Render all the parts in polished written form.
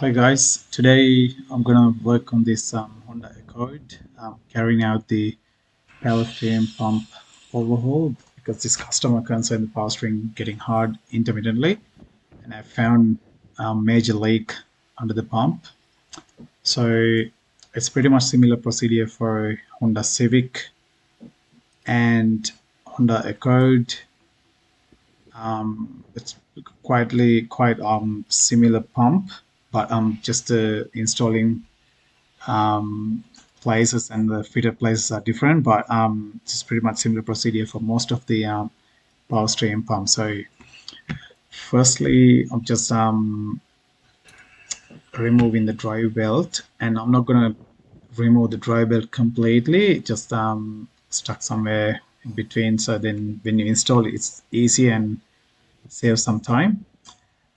Hi guys, today I'm gonna work on this Honda Accord, carrying out the power steering pump overhaul because this customer concerned the power steering getting hard intermittently, and I found a major leak under the pump. So it's pretty much similar procedure for Honda Civic and Honda Accord. It's quite similar pump, but just installing um, places and the fitted places are different, but it's pretty much similar procedure for most of the power stream pumps. So firstly, I'm just removing the drive belt, and I'm not gonna remove the drive belt completely, just stuck somewhere in between. So then when you install it, it's easy and saves some time.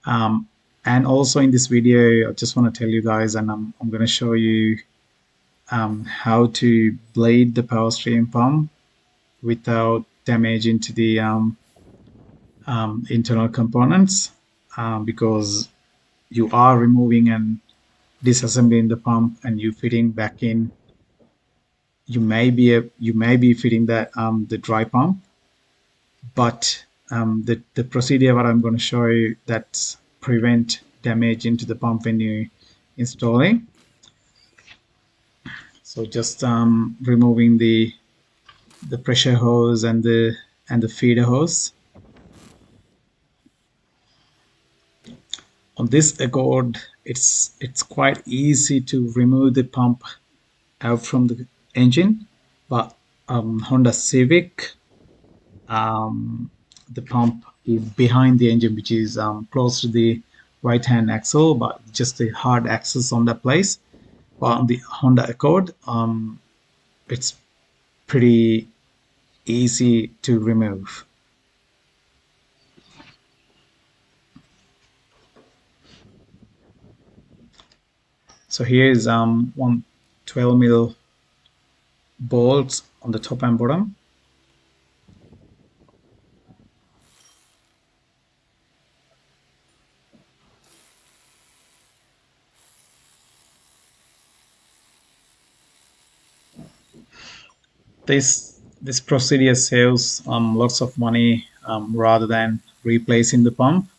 Um, and also in this video, I just want to tell you guys, and I'm going to show you how to blade the power stream pump without damaging to the internal components, because you are removing and disassembling the pump and you fitting back in. You may be fitting that the dry pump, but the procedure what I'm going to show you that prevent damage into the pump when you installing. So just removing the pressure hose and the feeder hose. On this Accord, it's quite easy to remove the pump out from the engine, but Honda Civic, um, the pump is behind the engine, which is close to the right hand axle, but just the hard axis on that place. But on the Honda Accord, it's pretty easy to remove. So here is one 12 mil bolts on the top and bottom. This procedure saves lots of money rather than replacing the pump.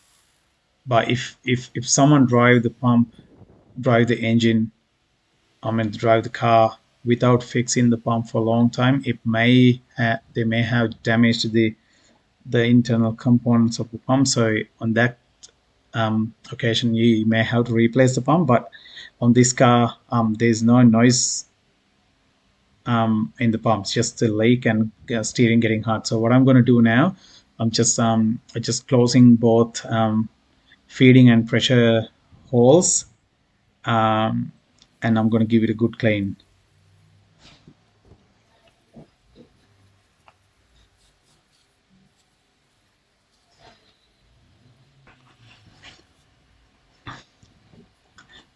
But if someone drive the engine, drive the car without fixing the pump for a long time, they may have damaged the internal components of the pump. So on that occasion, you may have to replace the pump. But on this car, there's no noise in the pumps, just the leak and steering getting hot. So what I'm going to do now, I'm just closing both feeding and pressure holes, um, and I'm going to give it a good clean.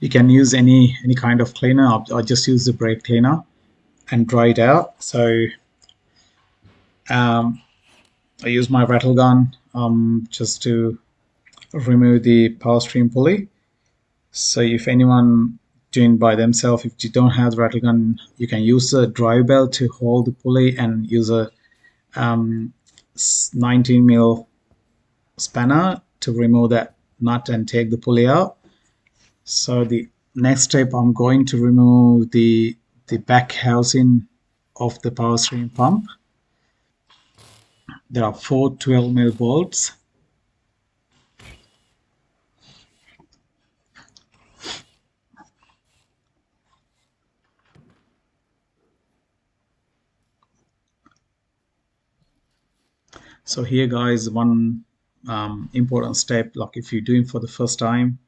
You can use any kind of cleaner. I'll just use the brake cleaner and dry it out. So um, I use my rattle gun just to remove the power stream pulley. So if anyone doing by themselves, if you don't have the rattle gun, you can use a drive belt to hold the pulley and use a um, 19 mil spanner to remove that nut and take the pulley out. So the next step, I'm going to remove the back housing of the power stream pump. There are four 12 mil bolts. So here guys, one important step, like if you're doing for the first time,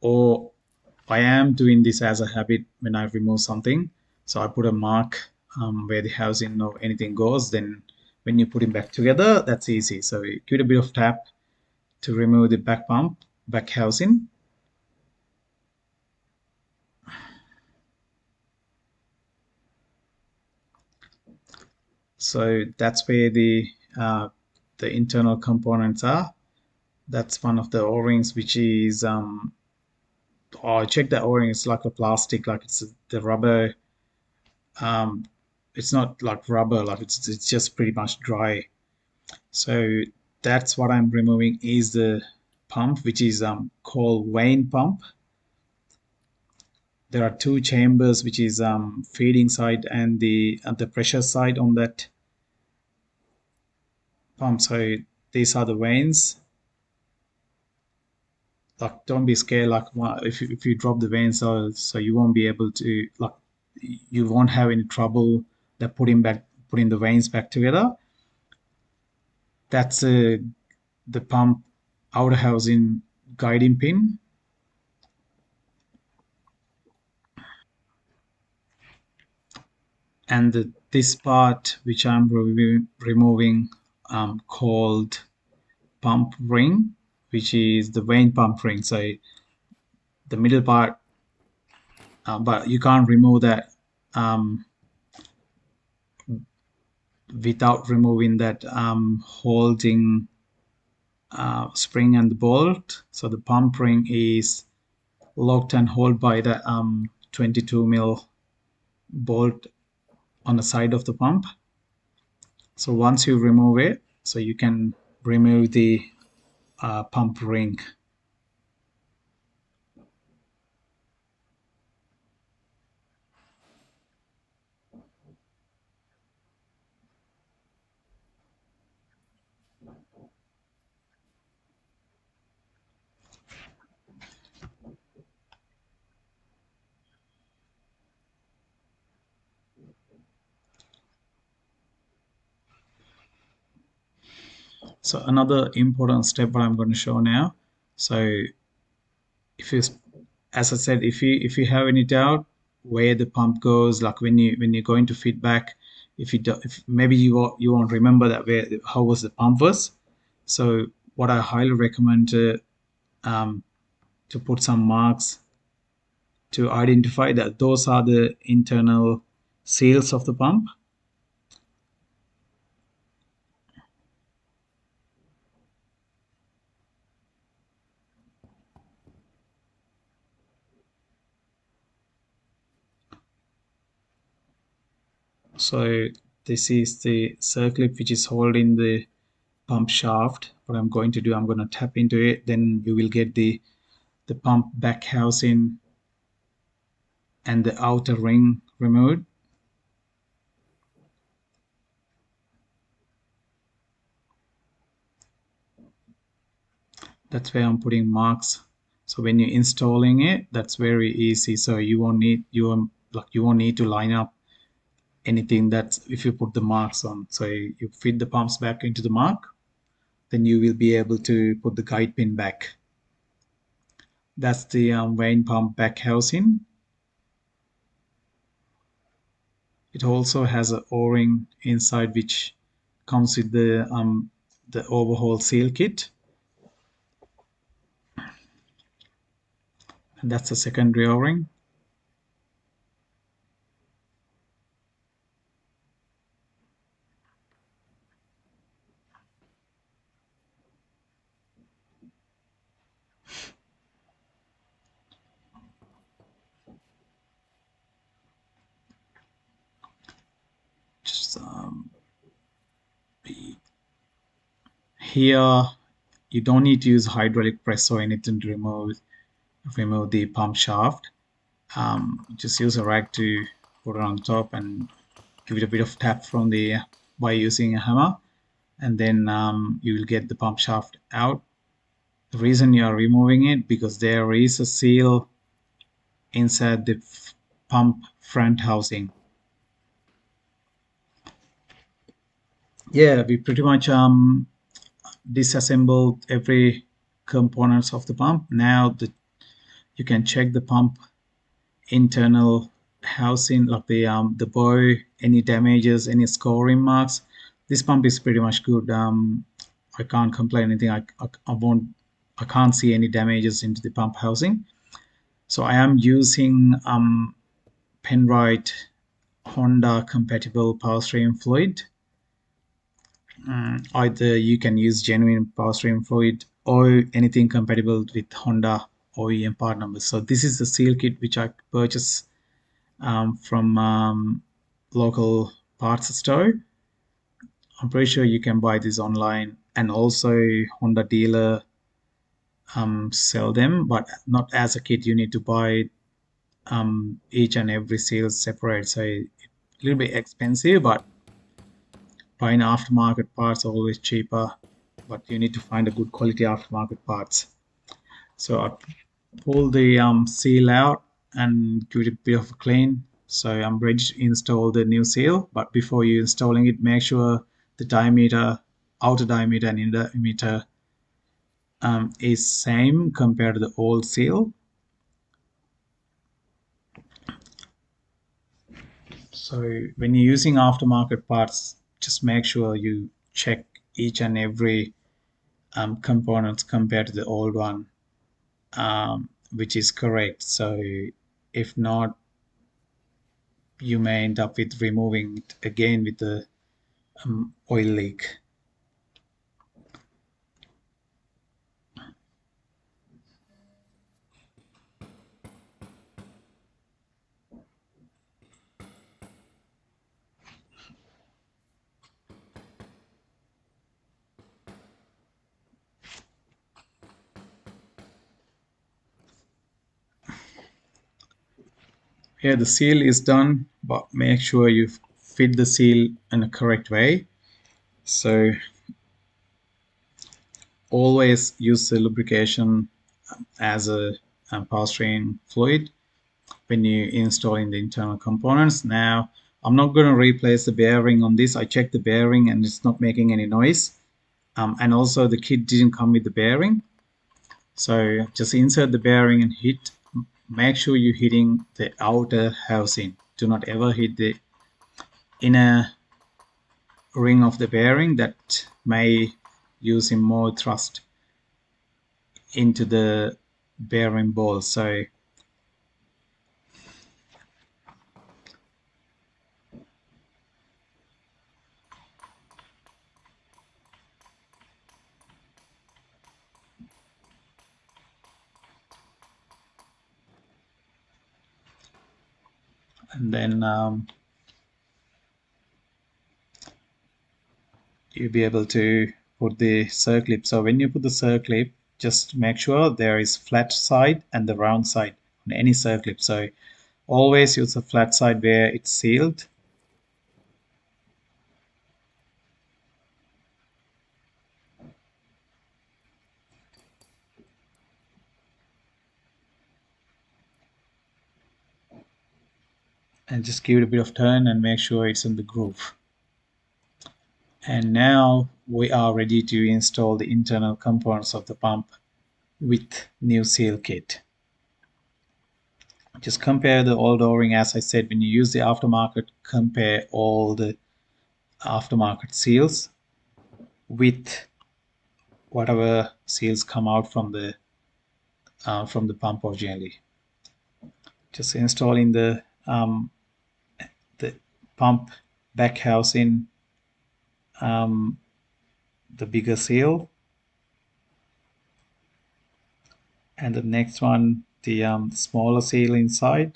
or I am doing this as a habit when I remove something. So I put a mark where the housing or anything goes. Then when you put it back together, that's easy. So you give it a bit of tap to remove the back housing. So that's where the internal components are. That's one of the O-rings, which is Oh, check the o-ring. It's like a plastic, like it's the rubber. Um, it's not like rubber, like it's just pretty much dry. So that's what I'm removing is the pump, which is called vane pump. There are two chambers, which is feeding side and the pressure side on that pump. So these are the vanes. Like don't be scared. Like if you drop the vanes, so you won't be able to like you won't have any trouble that putting the vanes back together. That's the pump outer housing guiding pin, and this part which I'm removing called pump ring, which is the vane pump ring. So the middle part, but you can't remove that um, without removing that holding spring and the bolt. So the pump ring is locked and held by the 22 mil bolt on the side of the pump. So once you remove it, so you can remove the pump ring. So another important step what I'm going to show now. So if you, as I said, if you have any doubt where the pump goes, like when you're going to feedback, if you do, if maybe you won't remember that where how was the pump was. So what I highly recommend um, to put some marks to identify that those are the internal seals of the pump. So this is the circlip which is holding the pump shaft. What I'm going to do, I'm going to tap into it, then you will get the pump back housing and the outer ring removed. That's where I'm putting marks. So when you're installing it, that's very easy. So you won't need to line up anything. That's if you put the marks on. So you fit the pumps back into the mark, then you will be able to put the guide pin back. That's the vane pump back housing. It also has a O-ring inside which comes with the overhaul seal kit, and that's the secondary O-ring. Just here, you don't need to use hydraulic press or anything to remove the pump shaft. Just use a rag to put it on top and give it a bit of tap from the by using a hammer, and then you will get the pump shaft out. The reason you are removing it because there is a seal inside the pump front housing. Yeah, we pretty much disassembled every components of the pump. Now you can check the pump internal housing, like the buoy, any damages, any scoring marks. This pump is pretty much good. I can't complain anything. I can't see any damages into the pump housing. So I am using Penrite Honda compatible power stream fluid. Either you can use genuine power stream fluid or anything compatible with Honda OEM part numbers. So this is the seal kit which I purchased from local parts store. I'm pretty sure you can buy this online, and also Honda dealer sell them, but not as a kit. You need to buy each and every seal separate. So a little bit expensive, but buying aftermarket parts are always cheaper. But you need to find a good quality aftermarket parts. So I pull the seal out and give it a bit of a clean. So I'm ready to install the new seal. But before you installing it, make sure the diameter, outer diameter and inner diameter is same compared to the old seal. So when you're using aftermarket parts, just make sure you check each and every components compared to the old one, which is correct. So if not, you may end up with removing it again with the oil leak. Here the seal is done, but make sure you fit the seal in a correct way. So always use the lubrication as a powertrain fluid when you installing the internal components. Now I'm not going to replace the bearing on this. I checked the bearing and it's not making any noise. And also the kit didn't come with the bearing. So just insert the bearing and hit. Make sure you're hitting the outer housing. Do not ever hit the inner ring of the bearing. That may use more thrust into the bearing ball. So and then you'll be able to put the circlip. So when you put the circlip, just make sure there is flat side and the round side on any circlip. So always use the flat side where it's sealed. And just give it a bit of turn and make sure it's in the groove. And now we are ready to install the internal components of the pump with new seal kit. Just compare the old o-ring. As I said, when you use the aftermarket, compare all the aftermarket seals with whatever seals come out from the pump originally. Just installing the pump back housing, the bigger seal, and the next one the smaller seal inside.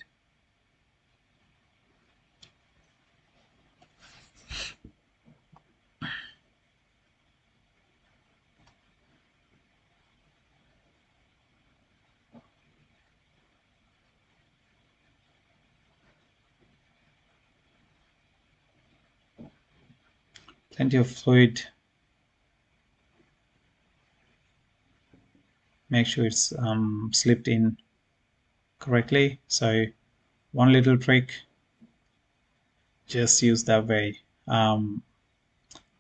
Plenty of fluid. Make sure it's slipped in correctly. So one little trick, just use that way.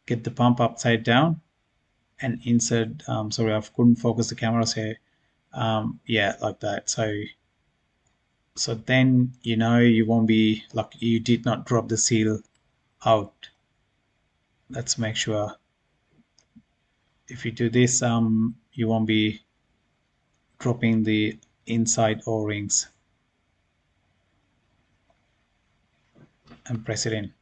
Get the pump upside down and insert. Sorry, I couldn't focus the cameras here. Yeah, like that. So then you won't be like you did not drop the seal out. Let's make sure. If you do this, you won't be dropping the inside O-rings, and press it in.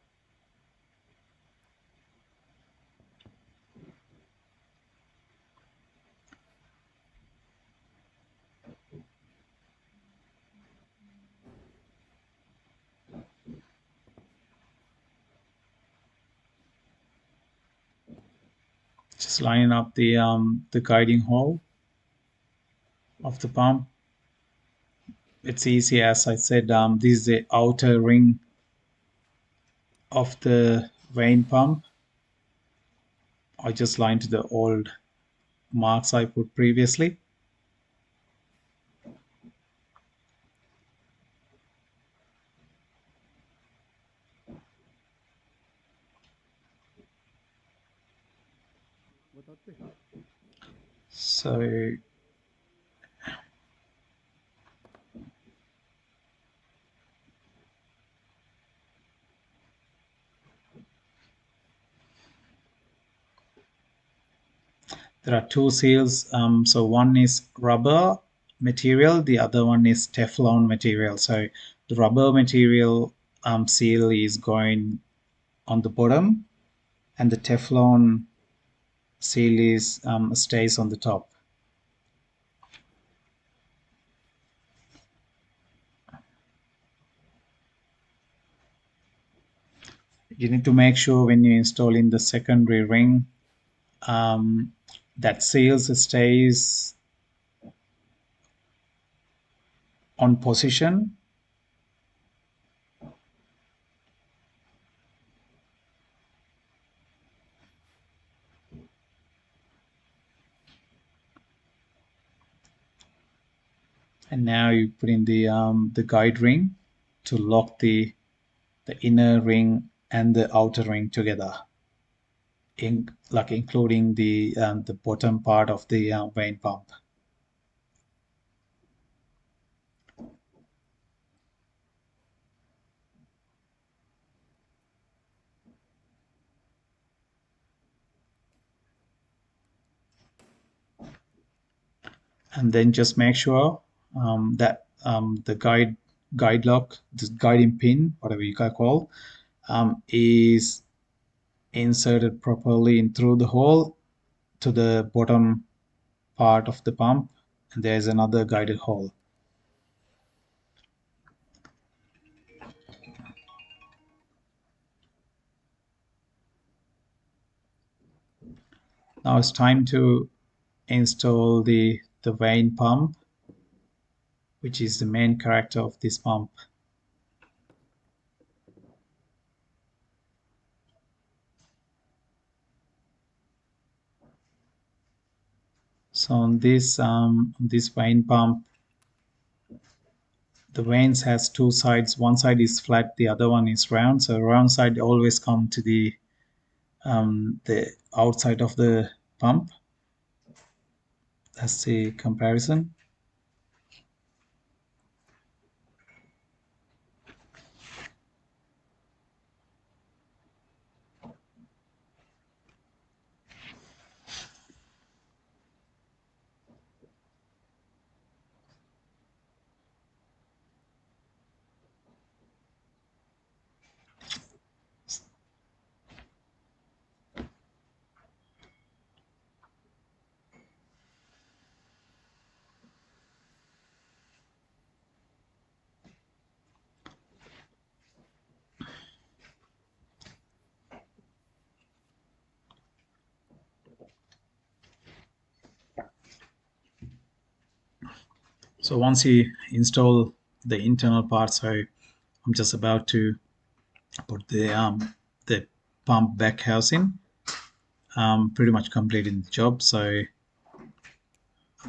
just line up the guiding hole of the pump. It's easy, as I said. This is the outer ring of the vane pump. I just lined the old marks I put previously. So there are two seals. So one is rubber material, the other one is Teflon material. So the rubber material seal is going on the bottom, and the Teflon seal is stays on the top. You need to make sure when you install in the secondary ring um, that seals stays on position. And now you put in the guide ring to lock the inner ring and the outer ring together, like including the bottom part of the vane pump. And then just make sure that the guide lock, the guiding pin, whatever you can call, is inserted properly in through the hole to the bottom part of the pump, and there's another guided hole. Now it's time to install the vane pump, which is the main character of this pump. So on this vane pump, the vanes has two sides. One side is flat, the other one is round. So round side always come to the outside of the pump. That's the comparison. So once you install the internal parts, so I'm just about to put the pump back housing. Pretty much completing the job. So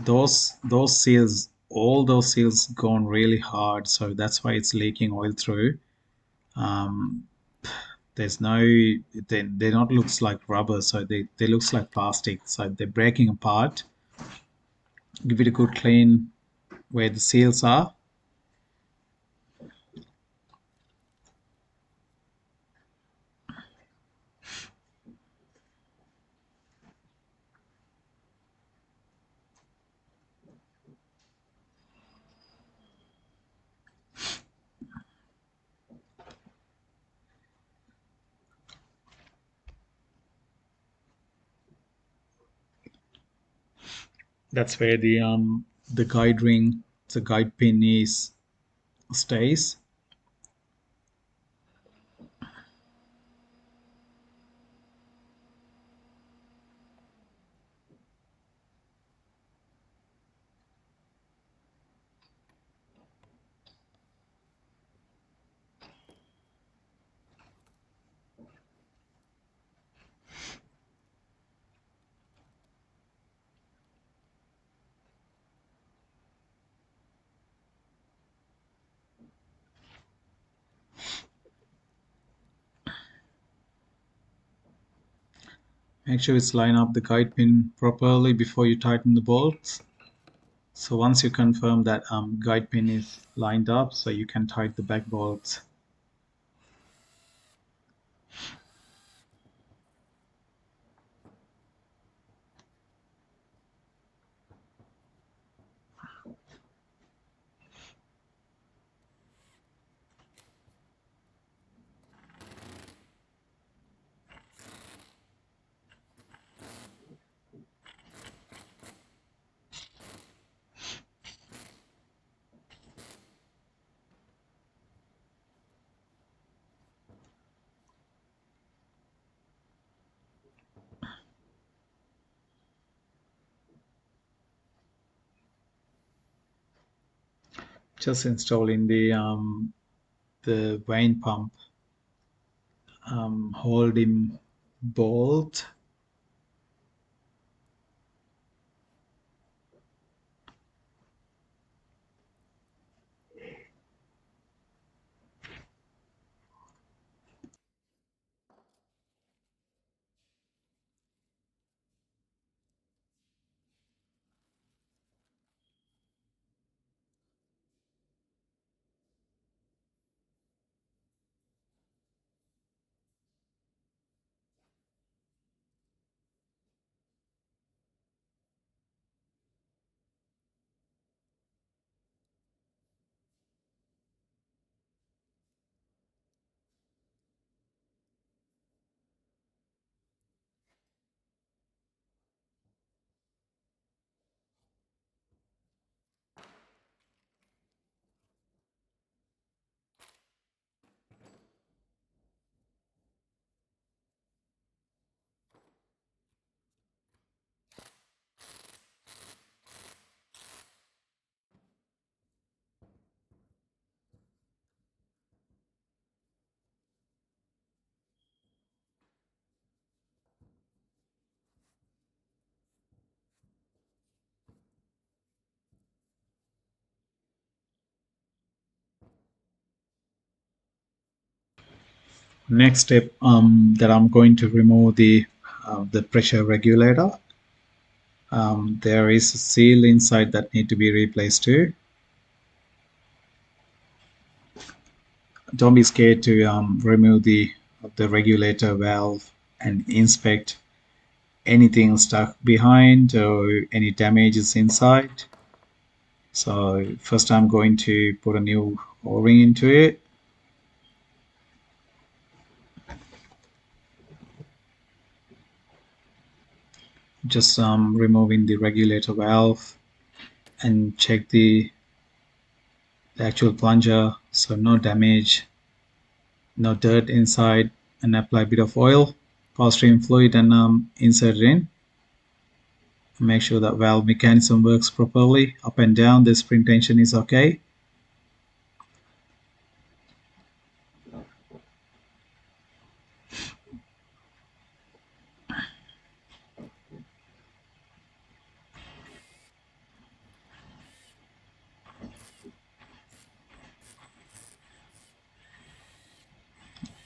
those seals, all those seals gone really hard, so that's why it's leaking oil through. Um, there's no, they not looks like rubber, so they looks like plastic, so they're breaking apart. Give it a good clean where the seals are. That's where the guide ring, the guide pin is stays. Make sure it's line up the guide pin properly before you tighten the bolts. So once you confirm that guide pin is lined up, so you can tighten the back bolts. Just installing the vane pump holding bolt. Next step, that I'm going to remove the pressure regulator. There is a seal inside that need to be replaced too. Don't be scared to remove the regulator valve and inspect anything stuck behind or any damages inside. So first I'm going to put a new O-ring into it. Just removing the regulator valve and check the actual plunger, so no damage, no dirt inside, and apply a bit of oil, power stream fluid, and insert it in. Make sure that valve mechanism works properly up and down. The spring tension is okay.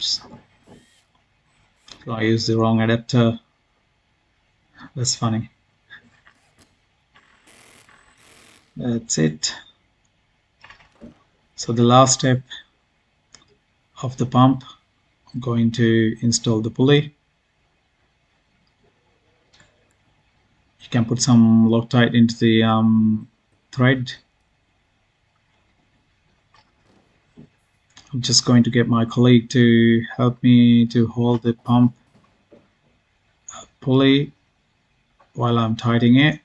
Oops. So I used the wrong adapter. That's funny. That's it. So the last step of the pump, I'm going to install the pulley. You can put some Loctite into the thread. I'm just going to get my colleague to help me to hold the pump pulley while I'm tightening it.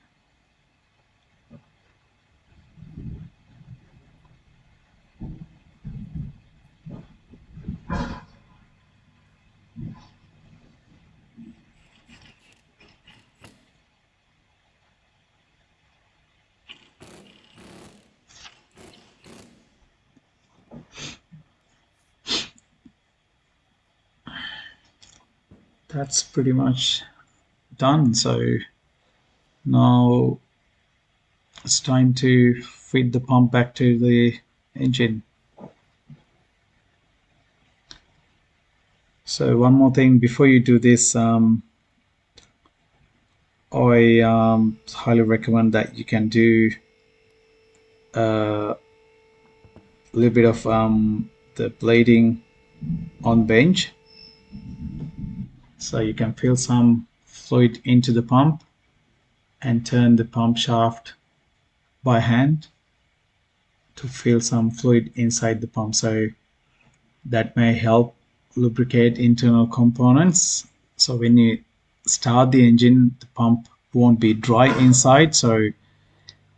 That's pretty much done. So now it's time to feed the pump back to the engine. So one more thing before you do this, I highly recommend that you can do a little bit of the blading on bench, so you can fill some fluid into the pump and turn the pump shaft by hand to fill some fluid inside the pump. So that may help lubricate internal components. So when you start the engine, the pump won't be dry inside, so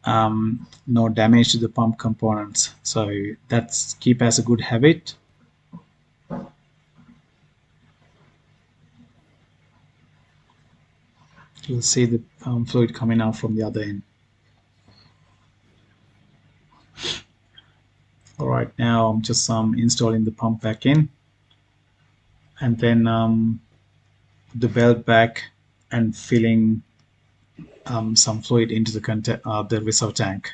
no damage to the pump components. So that's keep as a good habit. You'll see the fluid coming out from the other end. All right, now I'm just installing the pump back in, and then the belt back and filling some fluid into the reserve tank.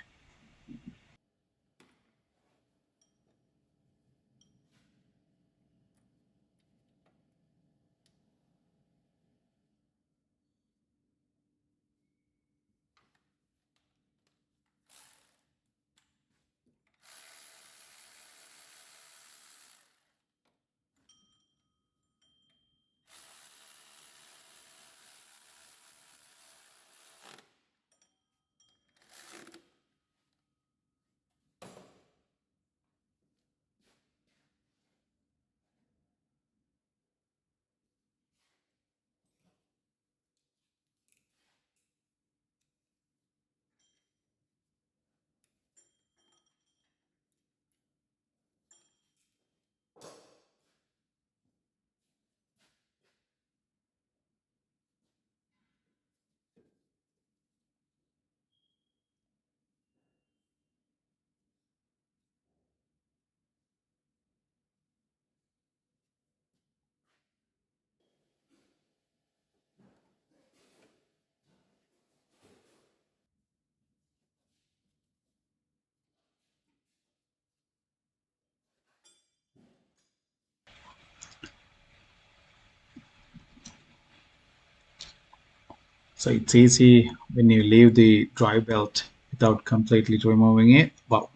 So it's easy when you leave the drive belt without completely removing it, but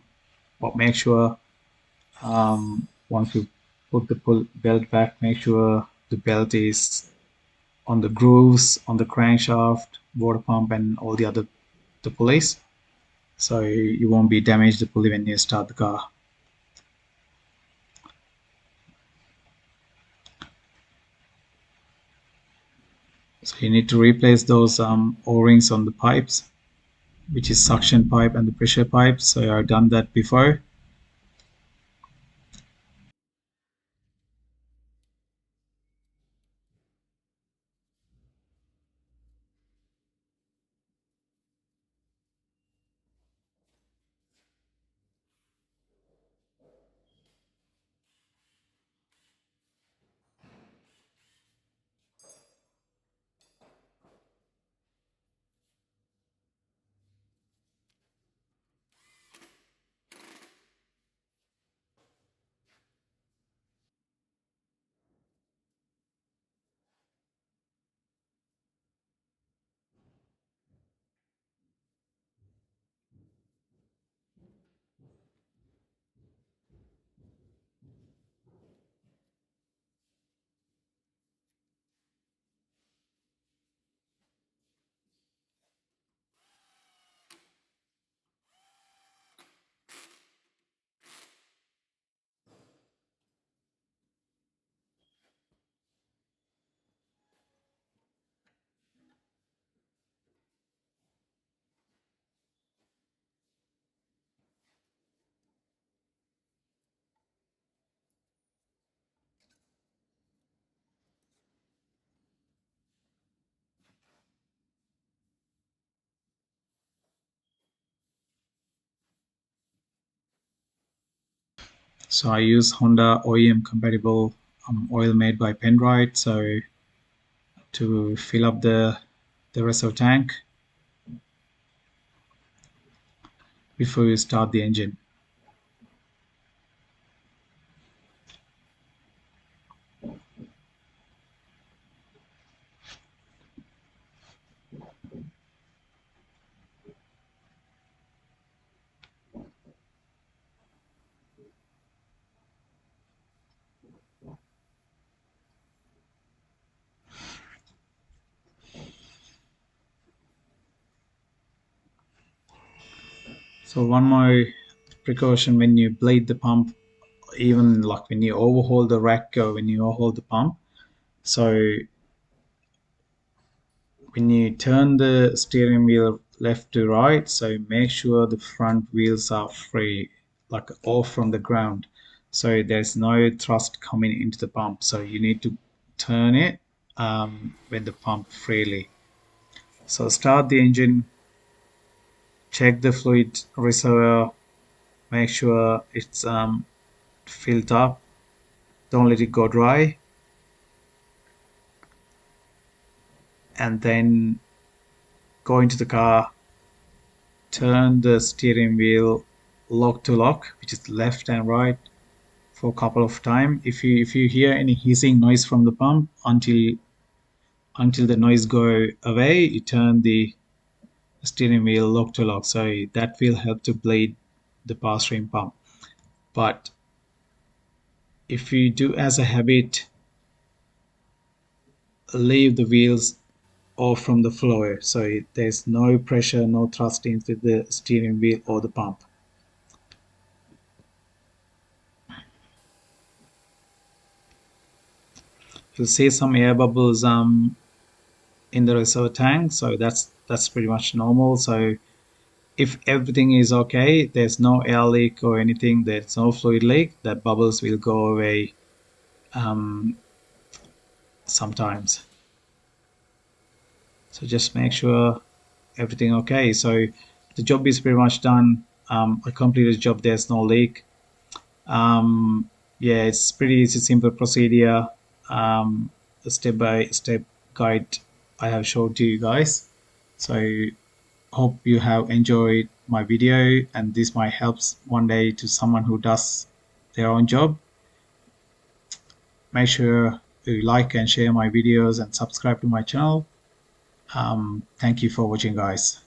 make sure once you put the belt back, make sure the belt is on the grooves, on the crankshaft, water pump, and all the pulleys, so you won't be damage the pulley when you start the car. So you need to replace those O-rings on the pipes, which is suction pipe and the pressure pipe. So I've done that before. So I use Honda OEM compatible oil made by Penrite. So to fill up the reserve tank before you start the engine. So one more precaution when you blade the pump, even like when you overhaul the rack or when you overhaul the pump. So when you turn the steering wheel left to right, so make sure the front wheels are free, like off from the ground. So there's no thrust coming into the pump. So you need to turn it when the pump freely. So start the engine, check the fluid reservoir, make sure it's filled up. Don't let it go dry. And then go into the car, turn the steering wheel lock to lock, which is left and right, for a couple of times. If you hear any hissing noise from the pump until the noise go away, you turn the steering wheel lock to lock. So that will help to blade the power stream pump. But if you do as a habit, leave the wheels off from the floor, so there's no pressure, no thrust into the steering wheel or the pump. You'll see some air bubbles in the reservoir tank, so that's pretty much normal. So if everything is okay, there's no air leak or anything, there's no fluid leak, that bubbles will go away um, sometimes. So just make sure everything okay. So the job is pretty much done. I completed the job, there's no leak. Yeah, it's pretty easy, simple procedure. A step by step guide I have showed to you guys. So hope you have enjoyed my video and this might help one day to someone who does their own job. Make sure you like and share my videos and subscribe to my channel. Thank you for watching, guys.